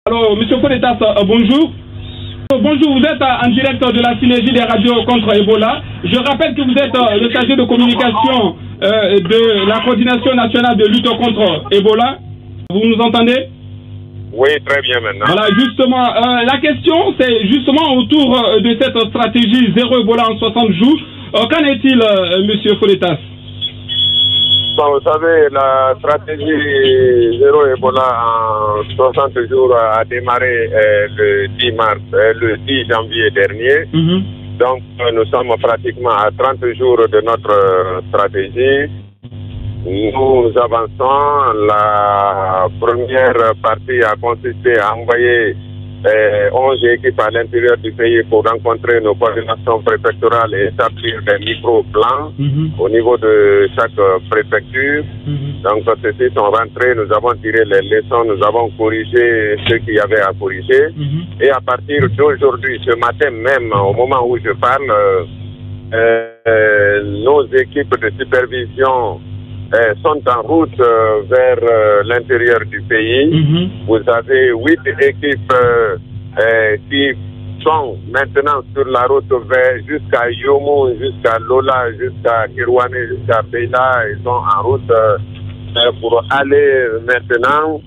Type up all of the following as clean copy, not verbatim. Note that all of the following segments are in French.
Alors, M. Foletas, bonjour. Bonjour, vous êtes en direct de la synergie des radios contre Ebola. Je rappelle que vous êtes le chargé de communication de la coordination nationale de lutte contre Ebola. Vous nous entendez? Oui, très bien maintenant. Voilà, justement, la question, c'est justement autour de cette stratégie zéro Ebola en 60 jours. Qu'en est-il, M. Foletas? Bon, vous savez, la stratégie zéro Ebola en 60 jours a démarré le 10 mars, le 10 janvier dernier. Donc, nous sommes pratiquement à 30 jours de notre stratégie. Nous avançons. La première partie a consisté à envoyer 11 équipes à l'intérieur du pays pour rencontrer nos coordinations préfectorales et établir des micro-plans au niveau de chaque préfecture. Donc, ceux-ci sont rentrés, nous avons tiré les leçons, nous avons corrigé ce qu'il y avait à corriger. Et à partir d'aujourd'hui, ce matin même, au moment où je parle, nos équipes de supervision sont en route vers l'intérieur du pays. Vous avez 8 équipes qui sont maintenant sur la route vers jusqu'à Yomo, jusqu'à Lola, jusqu'à Kirwane, jusqu'à Beila. Ils sont en route pour aller maintenant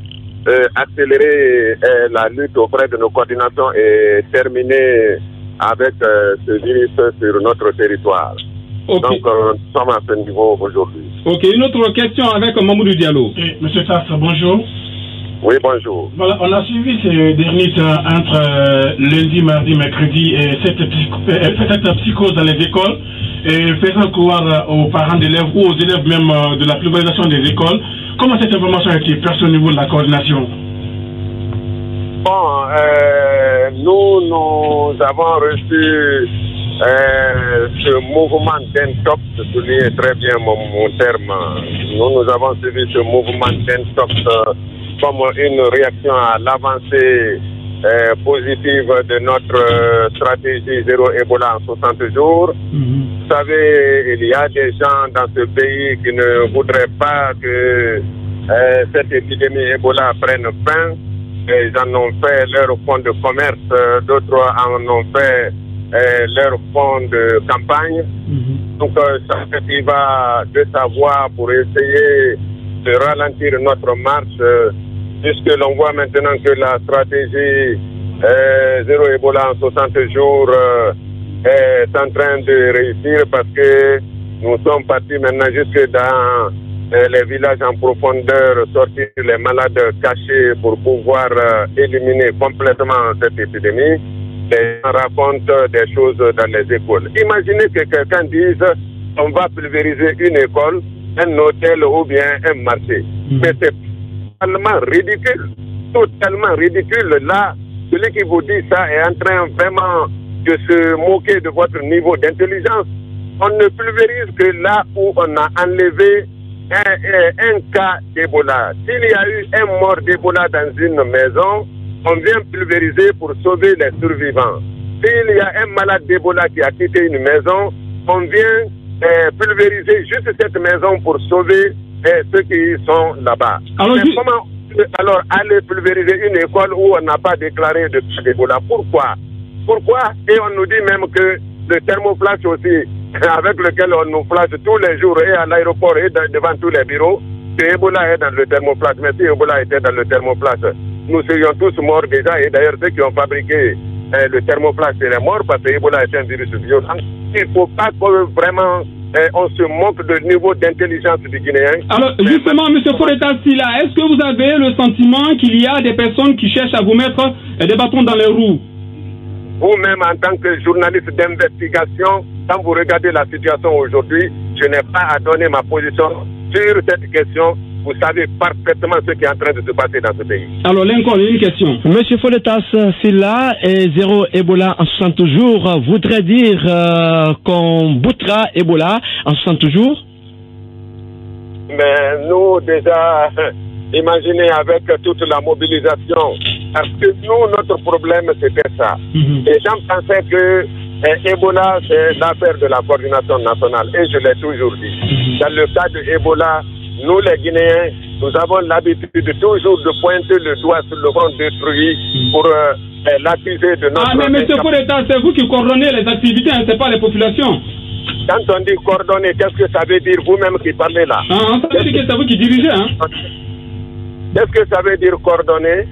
accélérer la lutte auprès de nos coordinations et terminer avec ce virus sur notre territoire. Okay. Donc, nous sommes à ce niveau aujourd'hui. Ok, une autre question avec Mamoudou Diallo. Monsieur Tass, bonjour. Oui, bonjour. Voilà, on a suivi ces derniers temps entre lundi, mardi, mercredi et cette psychose dans les écoles et faisant croire aux parents d'élèves ou aux élèves même de la pluralisation des écoles. Comment cette information a été perçue au niveau de la coordination? Bon, nous avons reçu ce mouvement d'Intox, je souligne très bien mon terme. Nous avons suivi ce mouvement d'Intox comme une réaction à l'avancée positive de notre stratégie zéro Ebola en 60 jours. Vous savez, il y a des gens dans ce pays qui ne voudraient pas que cette épidémie Ebola prenne fin. Ils en ont fait leur fonds de commerce, d'autres en ont fait leur fonds de campagne. Donc, ça va de sa voix pour essayer de ralentir notre marche, puisque l'on voit maintenant que la stratégie zéro Ebola en 60 jours est en train de réussir, parce que nous sommes partis maintenant jusque dans les villages en profondeur, sortir les malades cachés pour pouvoir éliminer complètement cette épidémie. Les gens racontent des choses dans les écoles. Imaginez que quelqu'un dise on va pulvériser une école, un hôtel ou bien un marché. Mais c'est totalement ridicule. Totalement ridicule. Là, celui qui vous dit ça est en train vraiment de se moquer de votre niveau d'intelligence. On ne pulvérise que là où on a enlevé un cas d'Ebola. S'il y a eu un mort d'Ebola dans une maison, on vient pulvériser pour sauver les survivants. S'il y a un malade d'Ebola qui a quitté une maison, on vient pulvériser juste cette maison pour sauver ceux qui sont là-bas. Alors, aller pulvériser une école où on n'a pas déclaré de cas d'Ebola? Pourquoi? Et on nous dit même que le thermoflash aussi, avec lequel on nous flash tous les jours, et à l'aéroport et devant tous les bureaux, que Ebola est dans le thermoflash. Mais si Ebola était dans le thermoflash, nous serions tous morts déjà. Et d'ailleurs, ceux qui ont fabriqué le thermoflash seraient morts, parce que Ebola est un virus violent. Il ne faut pas que vraiment on se moque du niveau d'intelligence du Guinéen. Alors, justement, M. Foletas Silla, est-ce que vous avez le sentiment qu'il y a des personnes qui cherchent à vous mettre des bâtons dans les roues? Vous-même, en tant que journaliste d'investigation, quand vous regardez la situation aujourd'hui, je n'ai pas à donner ma position sur cette question. Vous savez parfaitement ce qui est en train de se passer dans ce pays. Alors, Lincoln, une question. Monsieur Foletas Silla, et zéro Ebola en 60 jours voudrait dire qu'on boutera Ebola en 60 jours? Mais nous, déjà, imaginez avec toute la mobilisation, parce que nous, notre problème, c'était ça. Les gens pensaient que Ebola, c'est l'affaire de la coordination nationale, et je l'ai toujours dit. Dans le cas de Ebola, nous, les Guinéens, nous avons l'habitude toujours de pointer le doigt sur le front détruit pour l'accuser de notre... Ah, mais monsieur Foreta, c'est vous qui coordonnez les activités, hein, c'est pas les populations. Quand on dit coordonner, qu'est-ce que ça veut dire vous-même qui parlez là? Ah, ça veut dire que c'est vous qui dirigez, hein? Qu'est-ce que ça veut dire coordonner?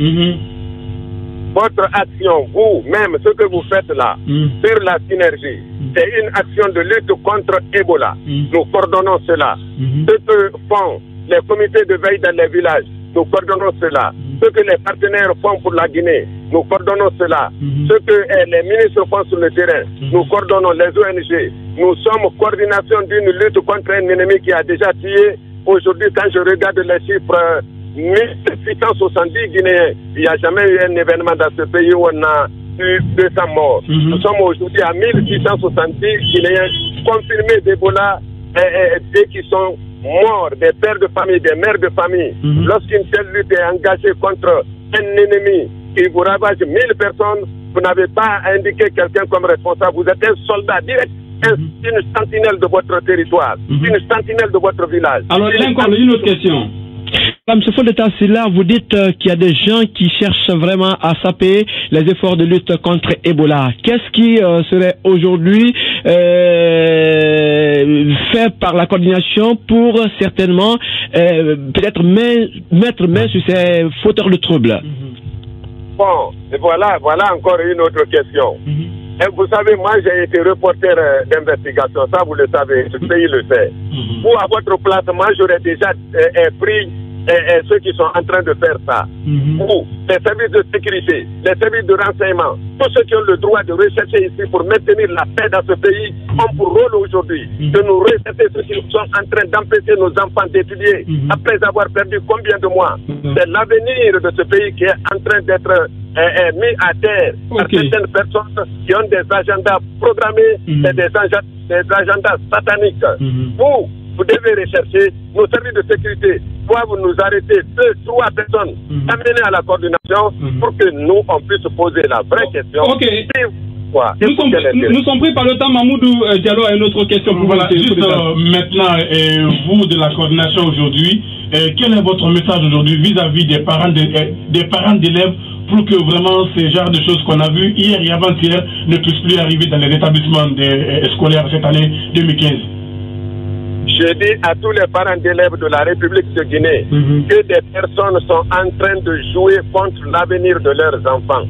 Votre action, vous-même, ce que vous faites là, sur la synergie, c'est une action de lutte contre Ebola. Nous coordonnons cela. Ce que font les comités de veille dans les villages, nous coordonnons cela. Ce que les partenaires font pour la Guinée, nous coordonnons cela. Ce que les ministres font sur le terrain, nous coordonnons les ONG. Nous sommes coordination d'une lutte contre un ennemi qui a déjà tué. Aujourd'hui, quand je regarde les chiffres, 1670 Guinéens, il n'y a jamais eu un événement dans ce pays où on a eu 200 morts. Nous sommes aujourd'hui à 1670 Guinéens confirmés d'Ebola et qui sont morts, des pères de famille, des mères de famille. Lorsqu'une telle lutte est engagée contre un ennemi qui vous ravage 1000 personnes, vous n'avez pas à indiquer quelqu'un comme responsable. Vous êtes un soldat direct, une sentinelle de votre territoire, une sentinelle de votre village. Alors, il y a encore une autre question. M. Foreta, c'est là, vous dites qu'il y a des gens qui cherchent vraiment à saper les efforts de lutte contre Ebola. Qu'est-ce qui serait aujourd'hui fait par la coordination pour certainement peut-être mettre main sur ces fauteurs de troubles? Bon, voilà encore une autre question. Et vous savez, moi j'ai été reporter d'investigation, ça vous le savez, ce pays le sait. Vous, à votre place, moi j'aurais déjà pris ceux qui sont en train de faire ça. Vous, les services de sécurité, les services de renseignement, tous ceux qui ont le droit de rechercher ici pour maintenir la paix dans ce pays, ont pour rôle aujourd'hui de nous rechercher ceux qui sont en train d'empêcher nos enfants d'étudier après avoir perdu combien de mois. C'est l'avenir de ce pays qui est en train d'être mis à terre par certaines personnes qui ont des agendas programmés, des agendas sataniques. Vous devez rechercher, nos services de sécurité doivent nous arrêter 2-3 personnes, amener à la coordination pour que nous, on puisse poser la vraie question. Nous sommes pris par le temps. Mamoudou Diallo a une autre question pour voilà, juste maintenant, vous de la coordination aujourd'hui, quel est votre message aujourd'hui vis-à-vis des parents d'élèves pour que vraiment ces genres de choses qu'on a vues hier et avant-hier ne puissent plus arriver dans les établissements scolaires cette année 2015? Je dis à tous les parents d'élèves de la République de Guinée que des personnes sont en train de jouer contre l'avenir de leurs enfants.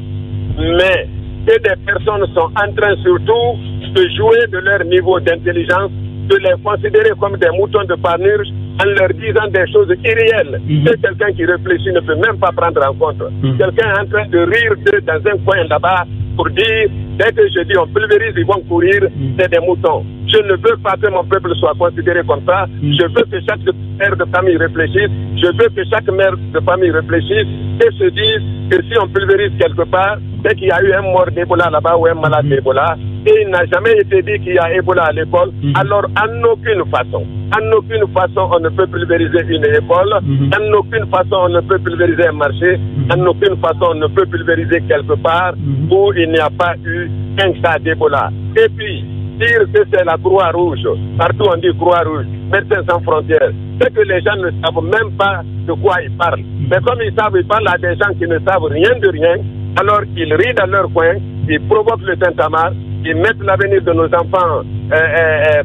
Mais que des personnes sont en train surtout de jouer de leur niveau d'intelligence, de les considérer comme des moutons de panurge en leur disant des choses irréelles que quelqu'un qui réfléchit ne peut même pas prendre en compte. Quelqu'un est en train de rire d'eux dans un coin là-bas pour dire, dès que je dis on pulvérise, ils vont courir, c'est des moutons. Je ne veux pas que mon peuple soit considéré comme ça. Je veux que chaque père de famille réfléchisse. Je veux que chaque mère de famille réfléchisse et se dise que si on pulvérise quelque part, c'est qu'il y a eu un mort d'Ebola là-bas ou un malade d'Ebola. Et il n'a jamais été dit qu'il y a Ebola à l'école. Alors, en aucune façon, on ne peut pulvériser une école. En aucune façon, on ne peut pulvériser un marché. En aucune façon, on ne peut pulvériser quelque part où il n'y a pas eu un cas d'Ebola. Et puis, dire que c'est la Croix-Rouge, partout on dit Croix-Rouge, Médecins sans frontières, c'est que les gens ne savent même pas de quoi ils parlent. Mais comme ils parlent à des gens qui ne savent rien de rien, alors ils rient dans leur coin, ils provoquent le tintamarre, ils mettent l'avenir de nos enfants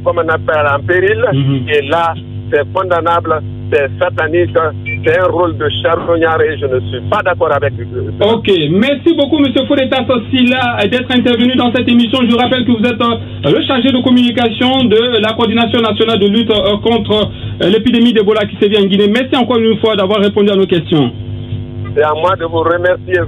comme on appelle en péril, et là, c'est condamnable, c'est satanique, c'est un rôle de charognard et je ne suis pas d'accord avec eux. Ok, merci beaucoup M. Foreta Sila d'être intervenu dans cette émission. Je rappelle que vous êtes le chargé de communication de la coordination nationale de lutte contre l'épidémie d'Ebola qui sévit en Guinée. Merci encore une fois d'avoir répondu à nos questions. C'est à moi de vous remercier.